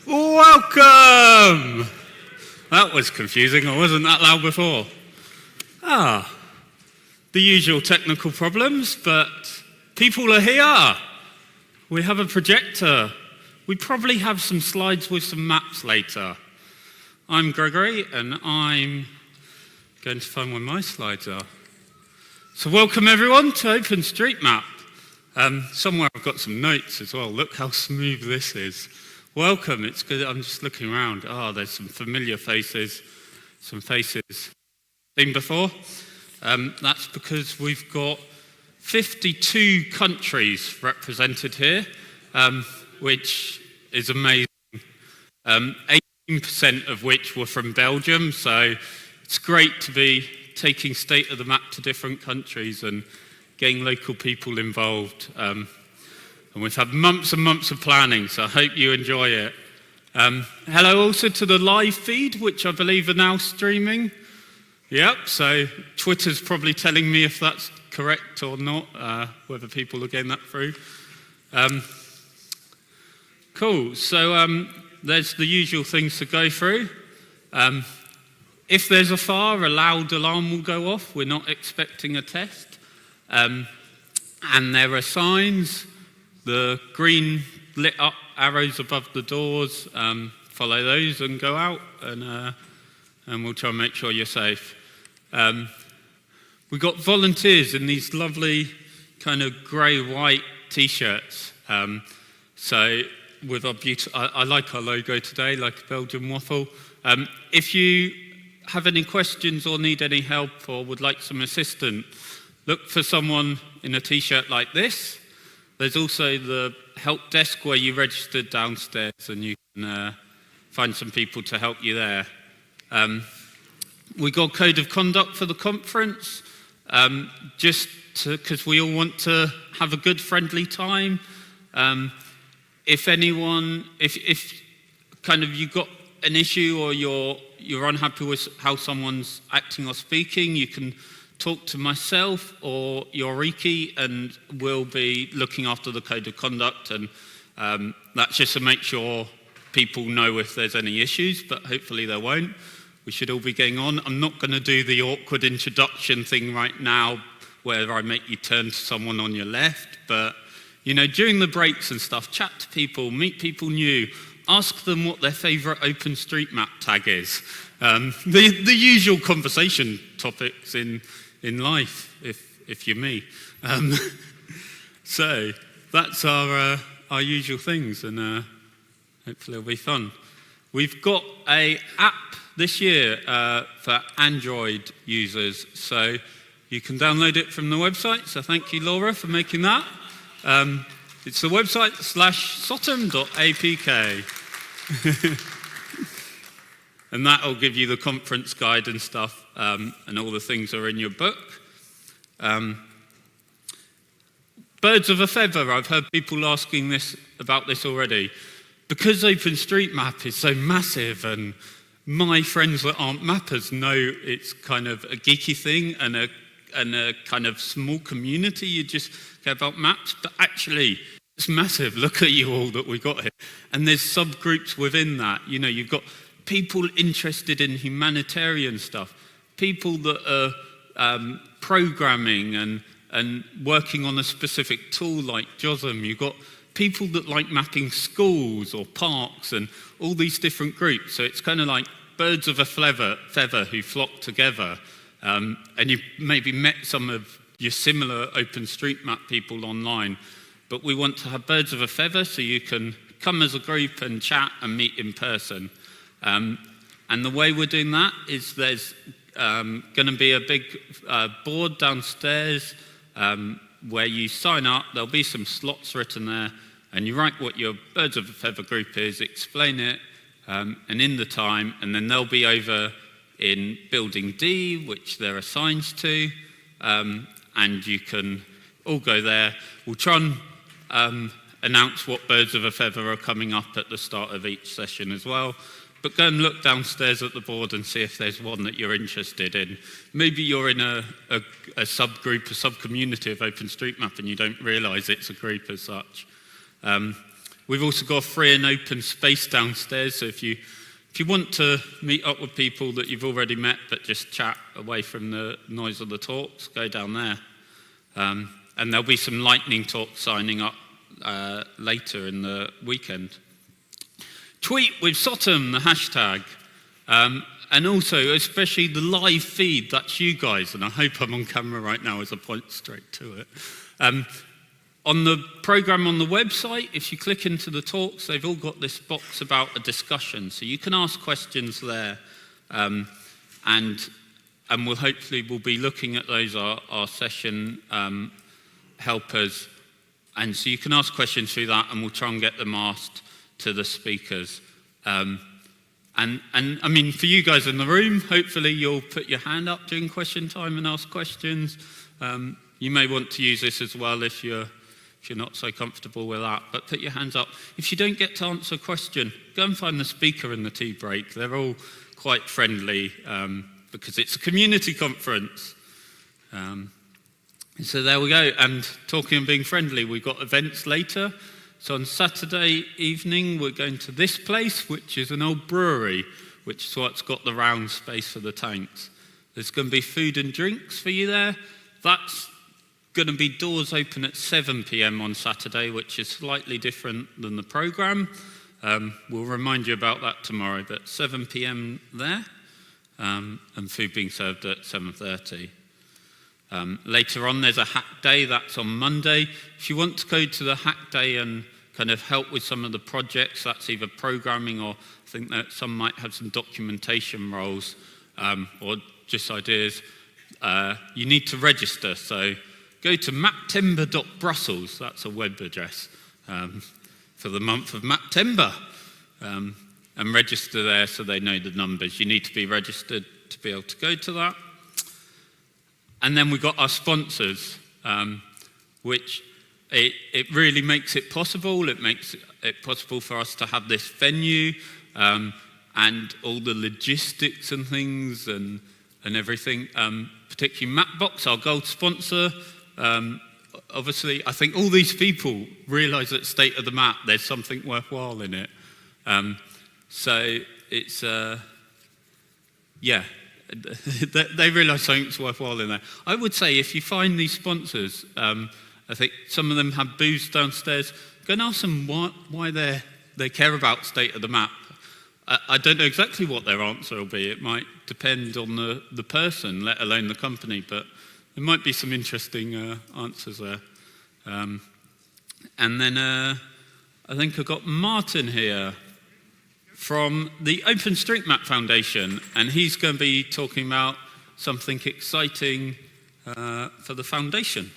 Welcome! That was confusing, I wasn't that loud before. The usual technical problems, but people are here. We have a projector. We probably have some slides with some maps later. I'm Gregory, and I'm going to find where my slides are. So welcome everyone to OpenStreetMap. Somewhere I've got some notes as well. Look how smooth this is. Welcome, it's good. I'm just looking around. There's some familiar faces, some faces seen before. That's because we've got 52 countries represented here, which is amazing. 18% of which were from Belgium, so it's great to be taking state of the map to different countries and getting local people involved. And we've had months and months of planning, so I hope you enjoy it. Hello also to the live feed, which I believe are now streaming. Yep, so Twitter's probably telling me if that's correct or not, whether people are getting that through. Cool, so there's the usual things to go through. If there's a fire, a loud alarm will go off. We're not expecting a test. And there are signs, the green lit up arrows above the doors, follow those and go out, and we'll try and make sure you're safe. We've got volunteers in these lovely kind of grey-white t-shirts. So with our I like our logo today, like a Belgian waffle. If you have any questions or need any help or would like some assistance, look for someone in a t-shirt like this. There's also the help desk where you registered downstairs, and you can find some people to help you there. We got code of conduct for the conference, just because we all want to have a good, friendly time. If anyone, if kind of you got an issue or you're unhappy with how someone's acting or speaking, you can talk to myself or Yoriki, and we'll be looking after the code of conduct, and that's just to make sure people know if there's any issues, but hopefully there won't. We should all be getting on. I'm not going to do the awkward introduction thing right now where I make you turn to someone on your left, but you know, during the breaks and stuff, chat to people, meet people new, ask them what their favourite OpenStreetMap tag is. The usual conversation topics in life, if you're me. So that's our usual things, and hopefully it'll be fun. We've got an app this year for Android users, so you can download it from the website. So thank you, Laura, for making that. It's the website /sotum.apk. And that'll give you the conference guide and stuff, and all the things are in your book. Birds of a feather, I've heard people asking about this already. Because OpenStreetMap is so massive, and my friends that aren't mappers know it's kind of a geeky thing and a kind of small community, you just care about maps, but actually it's massive. Look at you all that we got here. And there's subgroups within that. You know, you've got people interested in humanitarian stuff, people that are programming and working on a specific tool like JOSM. You've got people that like mapping schools or parks and all these different groups. So it's kind of like birds of a feather who flock together. And you've maybe met some of your similar OpenStreetMap people online. But we want to have birds of a feather so you can come as a group and chat and meet in person. And the way we're doing that is there's going to be a big board downstairs where you sign up. There'll be some slots written there, and you write what your birds of a feather group is, explain it, and in the time, and then they'll be over in building D, which there are signs to, and you can all go there. We'll try and announce what birds of a feather are coming up at the start of each session as well. But go and look downstairs at the board and see if there's one that you're interested in. Maybe you're in a subgroup, a sub-community of OpenStreetMap, and you don't realise it's a group as such. We've also got a free and open space downstairs, so if you want to meet up with people that you've already met but just chat away from the noise of the talks, go down there. And there'll be some lightning talks signing up later in the weekend. Tweet with SOTM, the hashtag. And also, especially the live feed, that's you guys, and I hope I'm on camera right now as I point straight to it. On the programme on the website, if you click into the talks, they've all got this box about a discussion, so you can ask questions there, and we'll be looking at those, our session helpers, and so you can ask questions through that, and we'll try and get them asked to the speakers. And I mean, for you guys in the room, hopefully you'll put your hand up during question time and ask questions. You may want to use this as well if you're not so comfortable with that, but put your hands up. If you don't get to answer a question, go and find the speaker in the tea break. They're all quite friendly because it's a community conference. So there we go. And talking and being friendly, we've got events later. So on Saturday evening, we're going to this place, which is an old brewery, which is what's got the round space for the tanks. There's going to be food and drinks for you there. That's going to be doors open at 7 p.m. on Saturday, which is slightly different than the programme. We'll remind you about that tomorrow, but 7 p.m. there, and food being served at 7:30. Later on, there's a hack day. That's on Monday. If you want to go to the hack day and kind of help with some of the projects, that's either programming or I think that some might have some documentation roles or just ideas. You need to register. So go to maptember.brussels. That's a web address for the month of Maptember. And register there so they know the numbers. You need to be registered to be able to go to that. And then we've got our sponsors, which it really makes it possible. It makes it possible for us to have this venue and all the logistics and things and everything. Particularly Mapbox, our gold sponsor. Obviously, I think all these people realise that State of the Map, there's something worthwhile in it. So it's, they realise something's worthwhile in there. I would say if you find these sponsors, I think some of them have booths downstairs, go and ask them why they care about State of the Map. I don't know exactly what their answer will be. It might depend on the person, let alone the company, but there might be some interesting answers there. And then I think I've got Martin here from the OpenStreetMap Foundation, and he's going to be talking about something exciting for the foundation.